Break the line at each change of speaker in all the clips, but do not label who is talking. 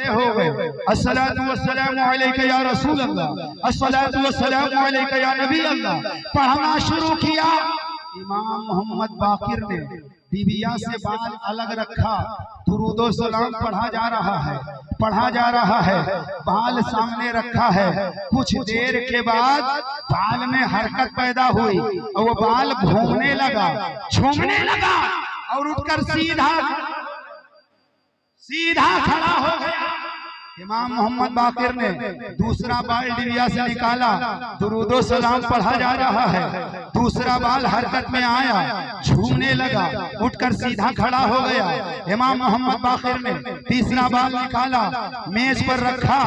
हो गए। अस्सलातु वस्सलामु अलैका या रसूल अल्लाह, अस्सलातु वस्सलामु अलैका या नबी अल्लाह पढ़ना शुरू किया। इमाम मोहम्मद बाकिर ने दिबिया से बाल अलग रखा, दुरूदो सलाम पढ़ा जा रहा है, पढ़ा जा रहा है, बाल सामने रखा है। कुछ देर के बाद बाल में हरकत पैदा हुई और वो बाल घूमने लगा, झूमने लगा और उठकर सीधा खड़ा हो गया। इमाम मोहम्मद बाकिर ने दूसरा बाल डिबिया से निकाला, दुरूदो सलाम पढ़ा जा रहा है, दूसरा बाल हरकत में आया, झूमने लगा, उठकर सीधा खड़ा हो गया। इमाम मोहम्मद बाकिर ने तीसरा बाल निकाला, मेज पर रखा,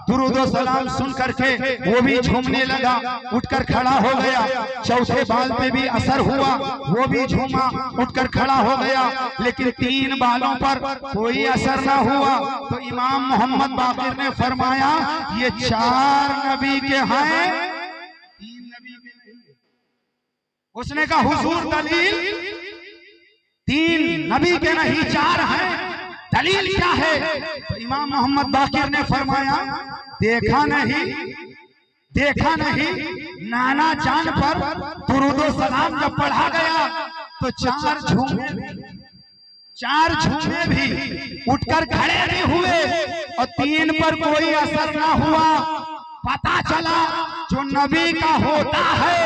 दुरूदो सलाम सुन करके वो भी झूमने लगा, उठकर खड़ा हो गया। चौथे बाल पे भी असर हुआ, वो भी झूमा, उठकर खड़ा हो गया। लेकिन तीन बालों पर कोई असर ना हुआ तो इमाम मोहम्मद बाकिर ने फरमाया ये चार नबी के हैं, तीन नबी के नहीं। उसने कहा हुजूर दलील, तीन नबी के नहीं चार हैं, दलील क्या है? तो इमाम मोहम्मद बाकिर ने फरमाया देखा नहीं नाना चांद पर दुरूदो सलाम जब पढ़ा गया तो चार झूमे भी उठकर खड़े भी हुए और तीन पर कोई असर ना हुआ। पता चला जो नबी का होता है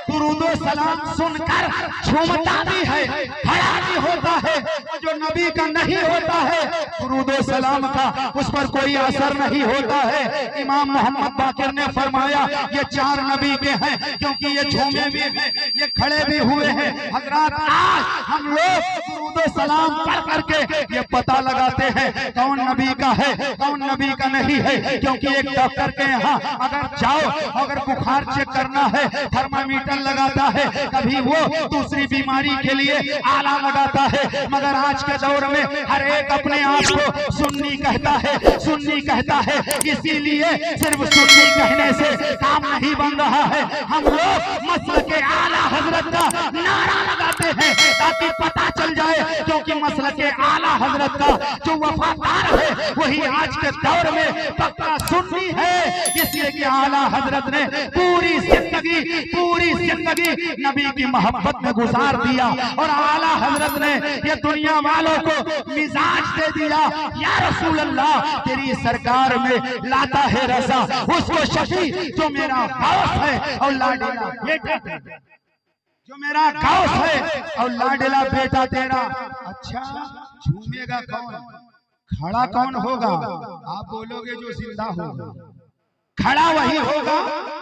दुरूदो सलाम सुनकर झूमता भी है, खड़ा भी होता है, जो नबी का नहीं होता है दुरूदो सलाम का उस पर कोई असर नहीं होता है। इमाम मोहम्मद बाकिर ने फरमाया ये चार नबी के हैं क्योंकि ये झूमे भी हैं, ये खड़े भी हुए हैं। हजरात आज हम लोग दुरूदो सलाम पढ़ करके ये पता लगाते हैं कौन नबी का है कौन नबी का नहीं है। क्योंकि एक डॉक्टर के यहाँ अगर जाओ, अगर बुखार चेक करना है थर्मामीटर लगाता है, कभी वो दूसरी बीमारी के लिए आला लगाता है, मगर आज के दौर में हर एक अपने आप को सुन्नी कहता है, इसीलिए सिर्फ सुन्नी कहने से काम नहीं बन रहा है। हम लोग मसलक के आला हजरत का नारा लगाते हैं ताकि पता चल जाए, क्योंकि मसलक के आला हजरत का जो वफादार है वही आज के दौर में पक्का सुन्नी है। इसलिए कि आला हजरत ने पूरी जिंदगी नबी की मोहब्बत में गुजार दिया और आला हजरत ने ये दुनिया वालों को मिजाज दे दिया। या रसूल अल्लाह तेरी सरकार में लाता है रजा उसको शफी जो मेरा गौस है और लाडला बेटा, जो मेरा गौस है और लाडला बेटा तेरा। अच्छा झूमेगा कौन, खड़ा कौन होगा? आप बोलोगे जो जिंदा होगा, खड़ा वही होगा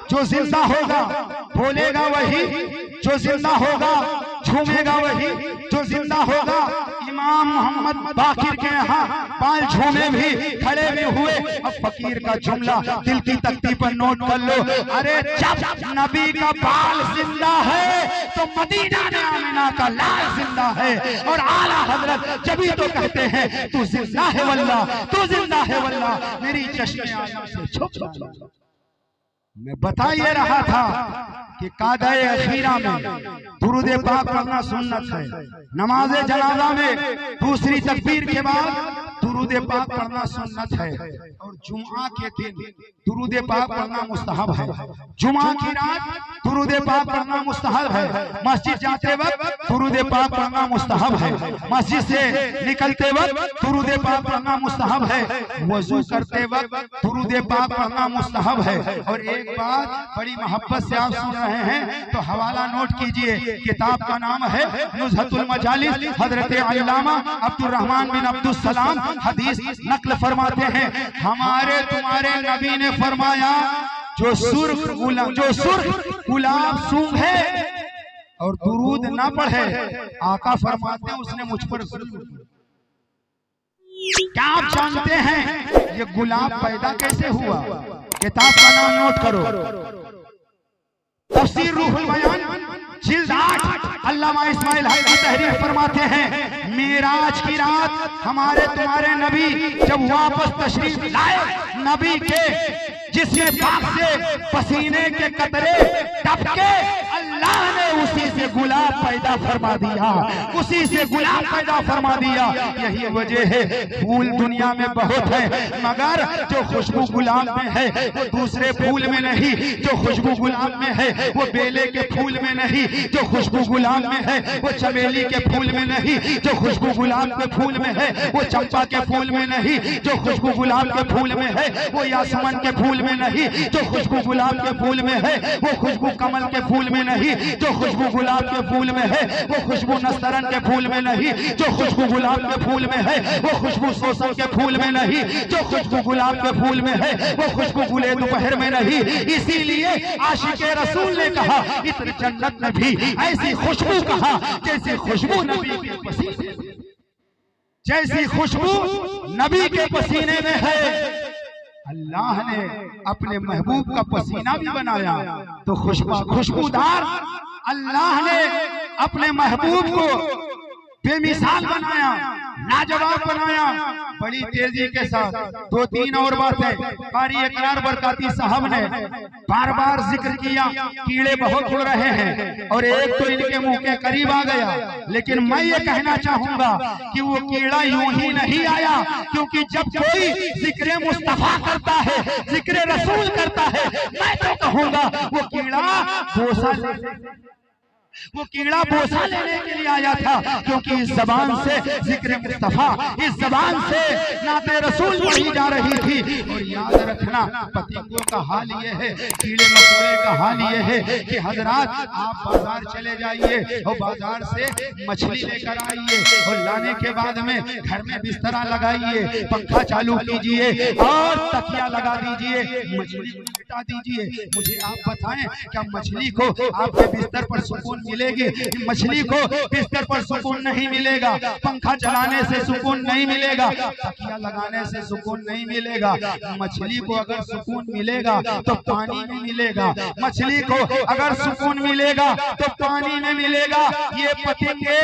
जो जिंदा होगा, बोलेगा वही जो जिंदा होगा, झूमेगा वही जो जिंदा होगा। इमाम मोहम्मद बाकिर के यहाँ बाल झूमे भी खड़े भी हुए। अब फकीर का जुमला दिल की तख्ती पर नोट कर लो। अरे जब नबी का बाल जिंदा है तो मदीना में आमिना का लाल जिंदा है और आला हजरत जब ही तो कहते हैं तू जिंदा है वल्लाह, तू जिंदा है वल्लाह। मेरी चश्मे आंखों से छुप मैं बता ये रहा था कि कादाए अखीरा में दुरूद पाक पढ़ना सुन्नत है। नमाज जनाजा में दूसरी तकबीर के बाद दुरूद पाक पढ़ना सुन्नत है और जुमा के दिन दुरूद पाक पढ़ना मुस्तहब है। जुमा की रात दुरूद पाक पढ़ना मुस्तहब है। मस्जिद जाते वक्त दुरूद पाक पढ़ना मुस्तहब है। मस्जिद से निकलते वक्त दुरूद पाक पढ़ना मुस्तहब है। वजू करते वक्त दुरूद पाक पढ़ना मुस्तहब है। और एक बात बड़ी मोहब्बत से आप सुन रहे हैं तो हवाला नोट कीजिए, किताब का नाम है नुज़हतुल मजालिस। हजरत अल्लामा अब्दुल रहमान बिन अब्दुल सलाम हदीस नकल फरमाते हैं, हमारे तुम्हारे नबी ने फरमाया जो सुर्ख गुलाब सूंघे और दुरूद ना पढ़े, आका फरमाते हैं उसने मुझ पर जुल्म। क्या आप जानते हैं ये गुलाब पैदा कैसे हुआ? किताब का नाम नोट करो, तफसीर रूहुल बयान जिल्द 8 अल्लामा इस्माइल हक की तहरीर फरमाते हैं मेराज की रात हमारे तुम्हारे नबी जब वापस तशरीफ लाए, नबी के जिसमें पाक से पसीने के कतरे टपके अल्लाह ने उसी से गुलाब पैदा फरमा दिया, उसी से गुलाब पैदा फरमा दिया। यही वजह है फूल दुनिया में बहुत है, मगर जो खुशबू गुलाब में है वो दूसरे फूल में नहीं, जो खुशबू गुलाब में है वो बेले के फूल में नहीं, जो खुशबू गुलाब में है वो चमेली के फूल में नहीं, जो खुशबू गुलाब के फूल में है वो चंपा के फूल में नहीं, जो खुशबू गुलाब के फूल में है वो यासमन के फूल में नहीं, जो खुशबू गुलाब के फूल में है वो खुशबू कमल के फूल में नहीं, जो खुशबू गुलाब के फूल में है वो खुशबू नस्तरन के फूल में नहीं, जो खुशबू गुलाब के फूल में है वो खुशबू सोसन के फूल में नहीं, जो खुशबू गुलाब के फूल में है वो खुशबू गुले दोपहर में नहीं। इसीलिए आशिके रसूल ने कहा इत्र जन्नत में भी ऐसी खुशबू कहा जैसी खुशबू नबी के पसीने, जैसी खुशबू नबी के पसीने में है। अल्लाह ने अपने महबूब का पसीना भी बनाया तो खुशबूदार अल्लाह ने अपने महबूब को बेमिसाल बनाया, लाजवाब बनाया। बड़ी तेजी के साथ दो तीन और बातें कारी इकरार बरकाती साहब ने बार बार जिक्र किया। कीड़े बहुत उड़ रहे हैं और एक तो इनके मुंह के करीब आ गया, लेकिन मैं ये कहना चाहूंगा कि वो कीड़ा यूं ही नहीं आया, क्योंकि जब कोई जिक्र मुस्तफा करता है, जिक्र रसूल करता है, मैं तो कहूंगा वो कीड़ा बोसा लेने के लिए आया था, क्योंकि इस जबान से जिक्र मुस्तफा, इस जबान से नाते रसूल पढ़ी जा रही थी। और याद रखना पतिंगों का हाल ये है, कीड़े मकोड़े का हाल ये है कि हजरात आप बाजार चले जाइए और बाजार से मछली लेकर आइए और लाने के बाद में घर में बिस्तरा लगाइए, पंखा चालू कीजिए और तकिया लगा दीजिए, मछली को लिटा दीजिए। मुझे आप बताएं क्या मछली को आपके बिस्तर पर सुकून मिलेगी? मछली को बिस्तर पर सुकून नहीं मिलेगा, पंखा चलाने से सुकून नहीं मिलेगा, तकिया लगाने से सुकून नहीं मिलेगा। मछली को अगर सुकून मिलेगा तो पानी में मिलेगा, मछली को अगर सुकून मिलेगा तो पानी में मिलेगा। ये पतंगे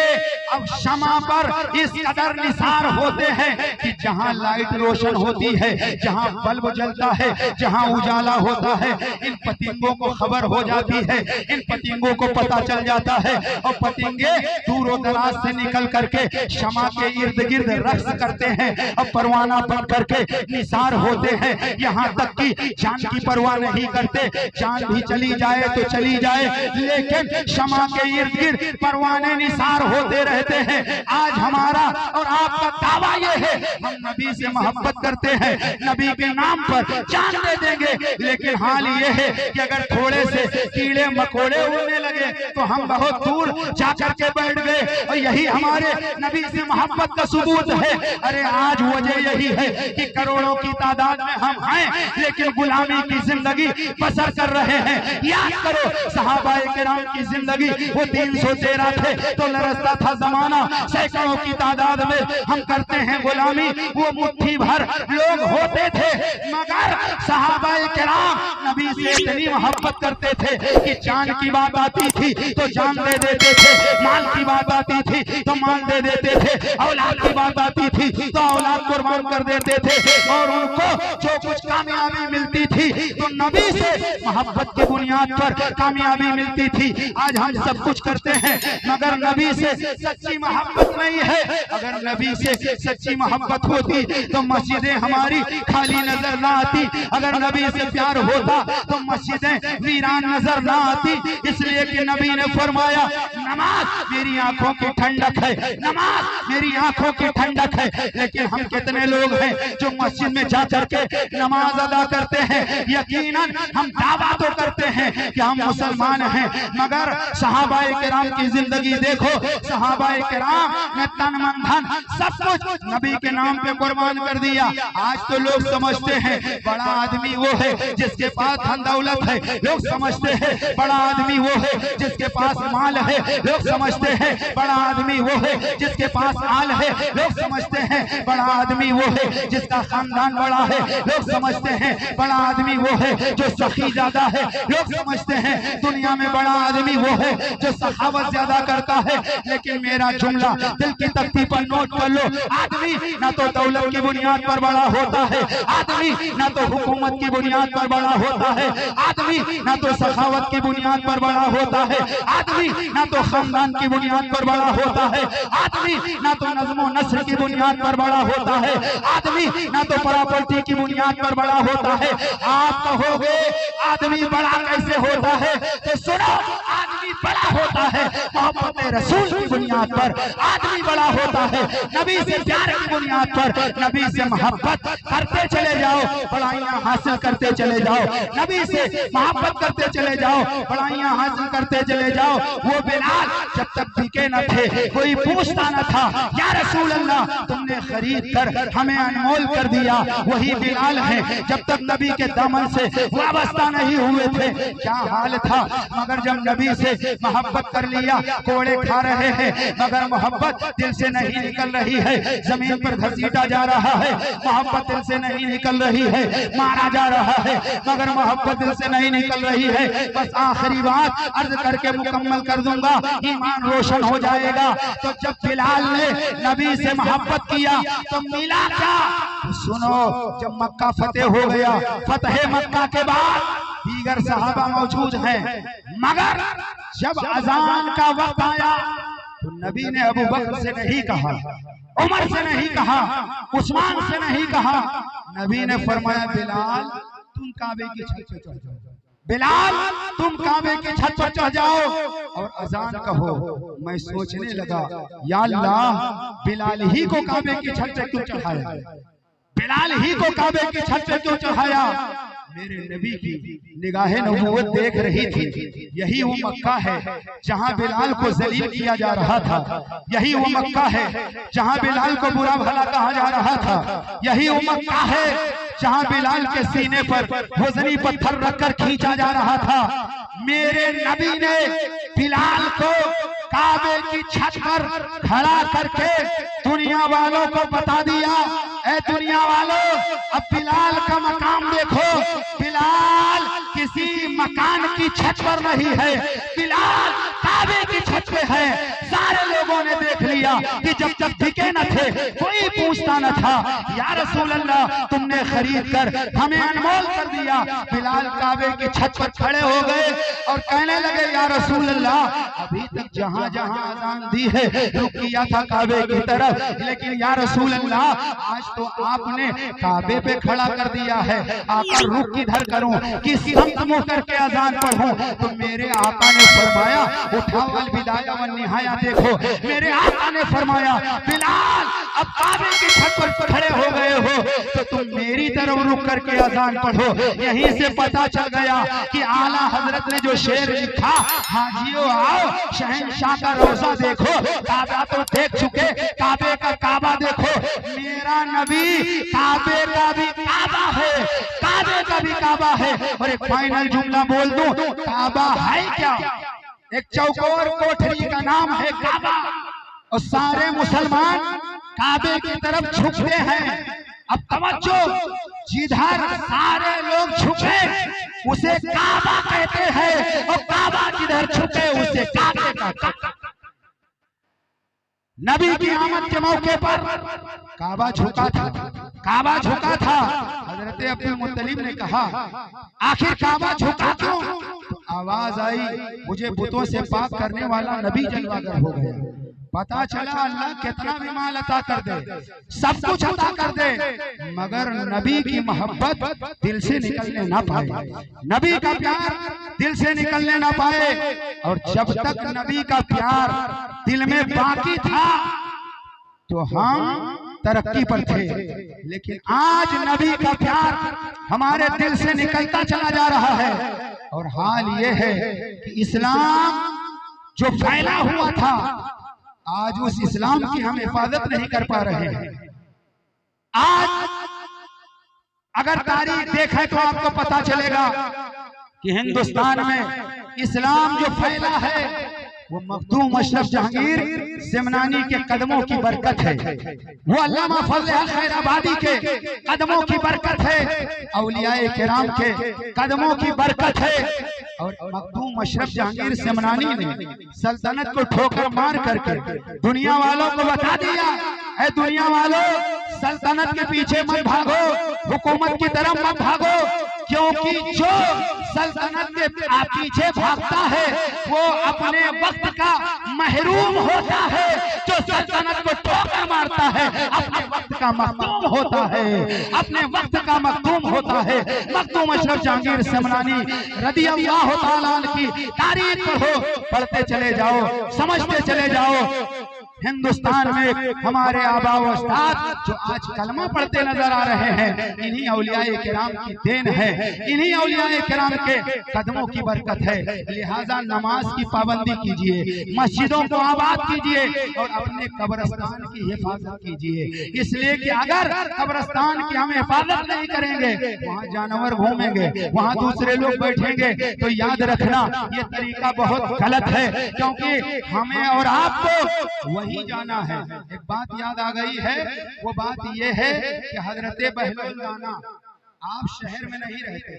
अब शमा पर इस कदर निसार होते हैं कि जहां लाइट रोशन होती है, जहां बल्ब जलता है, जहां उजाला होता है, इन पतंगों को खबर हो जाती है, इन पतंगों को पता चल जाता है और पतंगे दूर दराज से निकल करके शमा के इर्द गिर्द रक्स करते हैं और परवाना बन करके निसार होते हैं। यहाँ तक कि जान की परवाह नहीं करते, जान भी चली जाए तो चली जाए, लेकिन शमा के इर्द गिर्द परवाने निसार होते रहते हैं। आज हमारा और आपका दावा यह है, हम नबी से मोहब्बत करते हैं, नबी के नाम पर जान दे देंगे, लेकिन हाल ये है कि अगर थोड़े से कीड़े मकोड़े उड़ने लगे तो हम बहुत दूर जाकर के बैठ गए, और यही हमारे नबी से मोहब्बत का सबूत है। अरे आज वजह यही है कि करोड़ों की तादाद में हम हैं, लेकिन गुलामी की जिंदगी बसर कर रहे हैं। याद करो सहाबाए किराम की जिंदगी, वो 313 थे तो लरसता था जमाना, सैकड़ों की तादाद में हम करते हैं गुलामी। वो मुट्ठी भर लोग होते थे, मगर सहाबाए किराम नबी से इतनी मोहब्बत करते थे कि जान की बात आती थी तो जान दे देते थे, माल की बात आती थी तो माल दे देते थे, औलाद की बात आती थी तो औलाद कुर्बान कर देते थे, और उनको जो कुछ कामयाबी मिलती थी तो नबी से मोहब्बत की बुनियाद पर कामयाबी मिलती थी। आज हम सब कुछ करते हैं मगर नबी से सच्ची मोहब्बत नहीं है। अगर नबी से सच्ची मोहब्बत होती तो मस्जिदें हमारी खाली नजर ना आती, अगर नबी से प्यार होता तो मस्जिदें वीरान नजर ना आती। इसलिए कि नबी ने फरमाया नमाज मेरी आंखों की ठंडक है, नमाज मेरी आंखों की ठंडक है। लेकिन हम कितने लोग हैं जो मस्जिद में जा करके नमाज अदा करते हैं? यकीनन हम दावा तो करते हैं कि हम मुसलमान हैं, मगर सहाबाए किराम की जिंदगी देखो, सहाबाए किराम ने तन मन धन सब कुछ नबी के नाम पे कुर्बान कर दिया। आज तो लोग समझते हैं बड़ा आदमी वो है जिसके पास धन दौलत है, लोग समझते हैं बड़ा आदमी वो है जिसके पास पास माल है लोग समझते हैं बड़ा आदमी वो है जिसके पास आल है, लोग समझते हैं बड़ा आदमी वो है जिसका खानदान बड़ा है, लोग समझते हैं बड़ा आदमी वो है जो सखी ज्यादा है, लोग समझते हैं दुनिया में बड़ा आदमी वो है जो सखावत ज्यादा करता है। लेकिन मेरा जुमला दिल की तख्ती पर नोट कर लो, आदमी ना तो दौलत की बुनियाद पर बड़ा होता है, आदमी ना तो हुकूमत की बुनियाद पर बड़ा होता है, आदमी ना तो सखावत की बुनियाद पर बड़ा होता है, आदमी ना तो खानदान की बुनियाद पर बड़ा होता है, आदमी ना तो नज़्म व नस्र की बुनियाद पर बड़ा होता है, आदमी ना तो प्रॉपर्टी की बुनियाद पर बड़ा होता है। आप कहोगे आदमी बड़ा कैसे होता है, तो सुनो, आदमी बड़ा होता है मोहब्बत रसूल की बुनियाद पर, आदमी बड़ा होता है नबी से प्यार की बुनियाद पर, नबी से मोहब्बत करते चले जाओ, बड़ाइयां हासिल करते चले जाओ, नबी से मोहब्बत करते चले जाओ, बड़ाइयां हासिल करते चले जाओ। वो बिलाल जब तक बिके न थे कोई पूछता न था, या रसूल अल्लाह तुमने खरीद कर हमें अनमोल कर दिया, वही बिलाल है जब तक नबी के दामन से वाबस्ता नहीं हुए थे क्या हाल था। मगर जब नबी से मोहब्बत कर लिया, कोड़े खा रहे हैं मगर मोहब्बत दिल से नहीं निकल रही है, जमीन पर घसीटा जा रहा है, मोहब्बत दिल से नहीं निकल रही है, मारा जा रहा है मगर मोहब्बत दिल से नहीं निकल रही है। बस आखिरी बात अर्ज करके मुकम्मल कर दूंगा, ईमान रोशन हो जाएगा। तो जब बिलाल ने नबी से मोहब्बत किया तो मिला क्या, तो सुनो, जब मक्का फतेह हो गया, फतेह मक्का के बाद दीगर सहाबा मौजूद हैं, मगर जब अजान का वक्त आया तो नबी ने अबू बकर से नहीं कहा, उमर से नहीं कहा, उस्मान से नहीं कहा, नबी ने फरमाया बिलाल तुम काबे की छत पर चढ़ जाओ, बिलाल तुम काबे की छत पर चढ़ जाओ और अजान कहो। मैं सोचने लगा, या अल्लाह बिलाल ही को काबे की छत पर क्यों चढ़ाया, बिलाल ही को काबे की छत पर क्यों चढ़ाया। मेरे नबी की निगाहें नबूवत देख रही थी, यही वो मक्का है जहां बिलाल को जलील किया जा रहा था, यही वो मक्का है जहां बिलाल को बुरा भला कहा जा रहा था, यही वो मक्का है जहां बिलाल के सीने पर वजनी पत्थर रखकर खींचा जा रहा था। मेरे नबी ने बिलाल को काबे की छत पर खड़ा करके दुनिया वालों को बता दिया, ए दुनिया वालों अब बिलाल का मकाम देखो, बिलाल किसी मकान की छत पर नहीं है, बिलाल काबे की छत पे है। सारे लोगों ने देख लिया कि जब तक बिके न थे कोई पूछता न था, या रसूल अल्लाह तुमने खरीद कर हमें अनमोल कर दिया। बिलाल काबे की छत पर खड़े हो गए और कहने लगे, या रसूल अल्लाह अभी तक जहां जहां अजान दी है रुक किया था काबे की तरफ, लेकिन या रसूल अल्लाह आज तो आपने काबे पे खड़ा कर दिया है, आकर रुक किधर करूं, किस समत मुंह करके अजान पढ़ूं। तो मेरे आका ने फरमाया, उठाओ अल बिदाया व निहाया देखो। मेरे आका ने फरमाया, बिलाल अब काबे की छत पर खड़े हो गए हो तो तुम मेरी तरफ रुक करके अजान पढ़ो। यहीं से पता चल गया कि आला हजरत ने जो शेर लिखा, हाजियों आओ शहंशाह का रोजा देखो, काबा तो देख चुके, काबे का काबा देखो। मेरा नबी काबे का भी काबा है, काबे का भी काबा है। और एक फाइनल जुमला बोल दूं, काबा है क्या, एक चौकोर कोठरी का नाम है काबा, और सारे मुसलमान काबे की तरफ झुकते हैं। अब तवज्जो, जिधर सारे लोग झुके उसे काबा कहते हैं, और काबा जिधर झुके उसे काबे का काबा। नबी की आमद के मौके पर काबा झुका था, काबा झुका था। हजरत अब्दुल मुत्तलिब ने कहा, आखिर काबा झुका क्यों? तो आवाज आई, मुझे बुतों से पाक करने वाला नबी जलवागर हो गया। पता चला अल्लाह कितना भी माल अता कर दे, सब कुछ अता कर दे, मगर नबी की मोहब्बत दिल से निकलने ना पाए, नबी का प्यार दिल से निकलने ना पाए। और जब तक नबी का प्यार दिल में बाकी था तो हम तरक्की पर थे, लेकिन आज नबी का प्यार हमारे दिल से निकलता चला जा रहा है। और हाल ये है कि इस्लाम जो फैला हुआ था, आज उस इस्लाम की हम हिफाजत नहीं कर पा रहे हैं। आज अगर तारीख देखें तो आपको पता चलेगा कि हिंदुस्तान में इस्लाम जो फैला है वो मखदूम अशरफ जहांगीर सिमनानी के कदमों की बरकत है, वो अल्लामा फजल खैराबादी के कदमों की बरकत है, औलियाए किराम के कदमों की बरकत है। और मखदूम अशरफ जहांगीर सिमनानी ने सल्तनत को ठोकर मार करके दुनिया वालों को बता दिया, है दुनिया वालों सल्तनत के पीछे मत भागो, हुकूमत की तरफ मत भागो, क्योंकि जो सल्तनत के पीछे भागता है वो अपने वक्त का महरूम होता है, जो सल्तनत को ठोकर मारता है अपने वक्त का मखदूम होता है, अपने वक्त का मखदूम होता है। मखदूम अशरफ जहांगीर सिमनानी रदियल्लाहु ताला अन्हु की तारीख पढ़ो, पढ़ते चले जाओ, समझते चले जाओ। हिंदुस्तान में हमारे आबा व उस्ताद जो आज कलमा पढ़ते नजर आ रहे हैं, इन्हीं औलियाए किराम की देन है, इन्हीं औलियाए किराम के कदमों की बरकत है। लिहाजा नमाज की पाबंदी कीजिए, मस्जिदों को आबाद कीजिए और अपने कब्रिस्तान की हिफाजत कीजिए, इसलिए कि अगर कब्रिस्तान की हम हिफाजत नहीं करेंगे, वहाँ जानवर घूमेंगे, वहाँ दूसरे लोग बैठेंगे, तो याद रखना ये तरीका बहुत गलत है, क्योंकि हमें और आपको वही जाना है। एक बात याद आ गई है, वो बात ये है कि हजरत बहलौल राना आप शहर में नहीं रहते,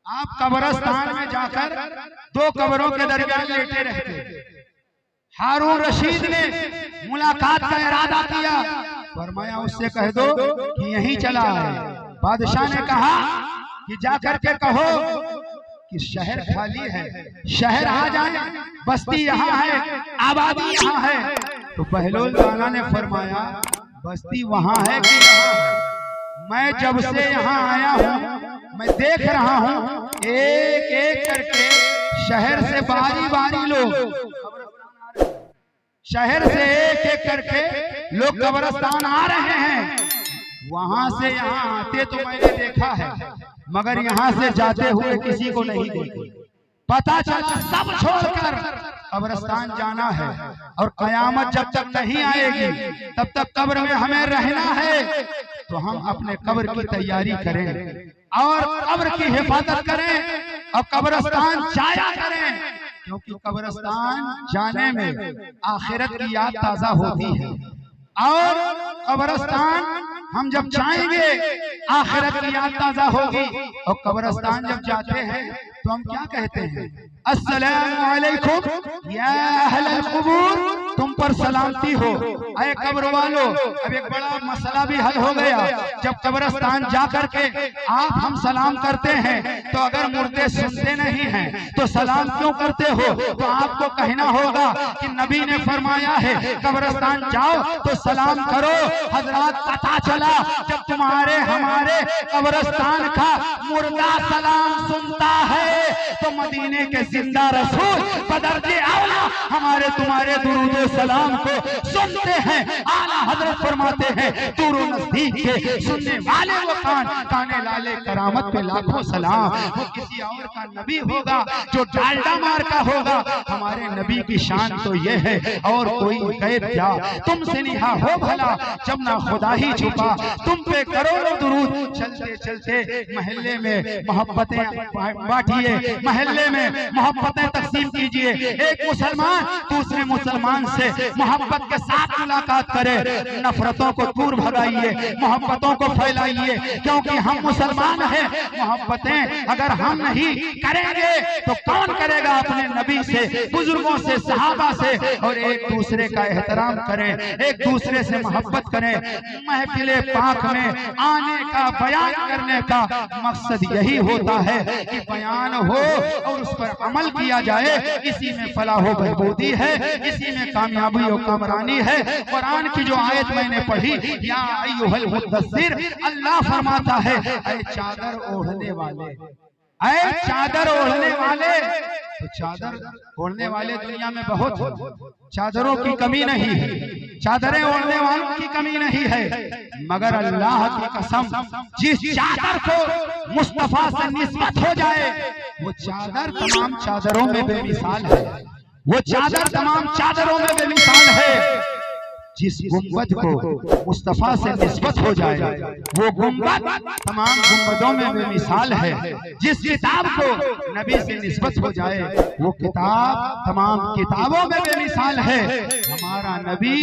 आप कब्रिस्तान में जाकर दो कब्रों के दरमियान लेटे रहते। हारून रशीद ने मुलाकात का इरादा किया, फरमाया उससे कह दो कि यहीं चला है। बादशाह ने कहा कि जाकर के कहो कि शहर खाली है, शहर आ जाए, बस्ती यहाँ है, आबादी यहाँ है। तो बहलौल राना ने फरमाया बस्ती वहाँ है कि यहाँ है? मैं जब से यहाँ आया हूँ मैं देख रहा हूँ एक एक करके शहर से बारी बारी लोग, शहर से एक एक करके लोग कब्रिस्तान आ रहे हैं। वहां से यहाँ आते तो मैंने देखा है, मगर यहाँ से जाते हुए किसी को नहीं देखा। पता चला सब छोड़कर कब्रिस्तान जाना है, और कयामत जब तक नहीं आएगी तब तक कब्र में हमें रहना है। तो हम अपने कब्र की तैयारी करें और कब्र की हिफाजत करें और कब्रिस्तान जाया करें, क्योंकि कब्रिस्तान जाने में आखिरत की याद ताजा होती है। और कब्रिस्तान हम जब जाएंगे आखिरत की याद ताजा होगी, और कब्रिस्तान जब जाते हैं तो हम क्या कहते हैं? अस्सलामु अलैकुम या अहलल कुबूर, तुम पर सलामती हो ऐ कब्र वालों। अब एक बड़ा मसला भी हल हो गया, जब कब्रिस्तान जाकर के आप हम सलाम करते हैं तो अगर मुर्दे सुनते नहीं हैं तो सलाम क्यों करते हो? तो आपको कहना होगा कि नबी ने फरमाया है कब्रिस्तान जाओ तो सलाम करो। हजरात पता चला जब तुम्हारे हमारे कब्रिस्तान का मुर्दा सलाम सुनता है तो मदीने के जिंदा रसूल बदर्जे आला हमारे तुम्हारे दुरूद सलाम को सुनते हैं। आला हजरत फरमाते हैं दूर नजदीक के सुनने वाले वो कान, काने लाले करामत पे लाखों सलाम। वो किसी और का नबी होगा जो डालडा मार का होगा, हमारे नबी की शान तो ये है और कोई कैद क्या तुमसे निहा हो भला, जब ना खुदा ही छुपा तुम पे करोड़ों दुरूद। चलते चलते महल्ले में मोहब्बतें बांटिए, महल्ले में मोहब्बतें तकसीम कीजिए। एक मुसलमान दूसरे मुसलमान से मोहब्बत के साथ मुलाकात करे, नफरतों को दूर भगाइए, मोहब्बतों को फैलाइए, क्योंकि हम मुसलमान हैं। मोहब्बतें अगर हम नहीं करेंगे तो कौन करेगा? अपने नबी से, बुजुर्गों से, सहाबा से। और एक दूसरे का एहतराम करें, एक दूसरे से मोहब्बत करें। महफिले पाक में आने का, बयान करने का मकसद यही होता है कि बयान हो और उस पर अमल किया जाए। इसी में फलाह व बहबूदी है, इसी में कामयाबी और कामरानी है। कुरान की जो आयत मैंने पढ़ी, या अय्युहल मुद्दस्सिर, अल्लाह फरमाता है ऐ चादर ओढ़ने वाले, ऐ चादर ओढ़ने वाले। तो चादर ओढ़ने वाले दुनिया में बहुत हैं, चादरों की कमी नहीं है, चादरें ओढ़ने वालों की कमी नहीं है, मगर अल्लाह की कसम जिस चादर को मुस्तफा से निस्बत हो जाए वो चादर तमाम चादरों में बेमिसाल है, वो चादर तमाम चादरों में बेमिसाल है। जिस गुंबद को मुस्तफा से निस्बत हो जाए वो गुंबद तमाम गुंबदों में बेमिसाल है। जिस किताब को नबी से निस्बत हो जाए वो किताब तमाम किताबों में बेमिसाल है। हमारा नबी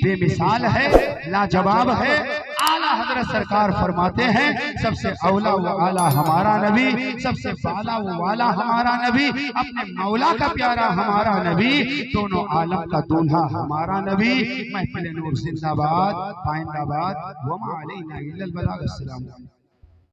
बेमिसाल है, लाजवाब है। आला हजरत सरकार फरमाते हैं सबसे औला व आला हमारा नबी, सबसे बाला व वाला हमारा नबी, अपने मौला का प्यारा हमारा नबी, दोनों आलम का दूल्हा हमारा नबी। महफिल नूर जिंदाबाद, पाइंदाबाद। वमा अलैना इल्लल बलाग। अस्सलाम।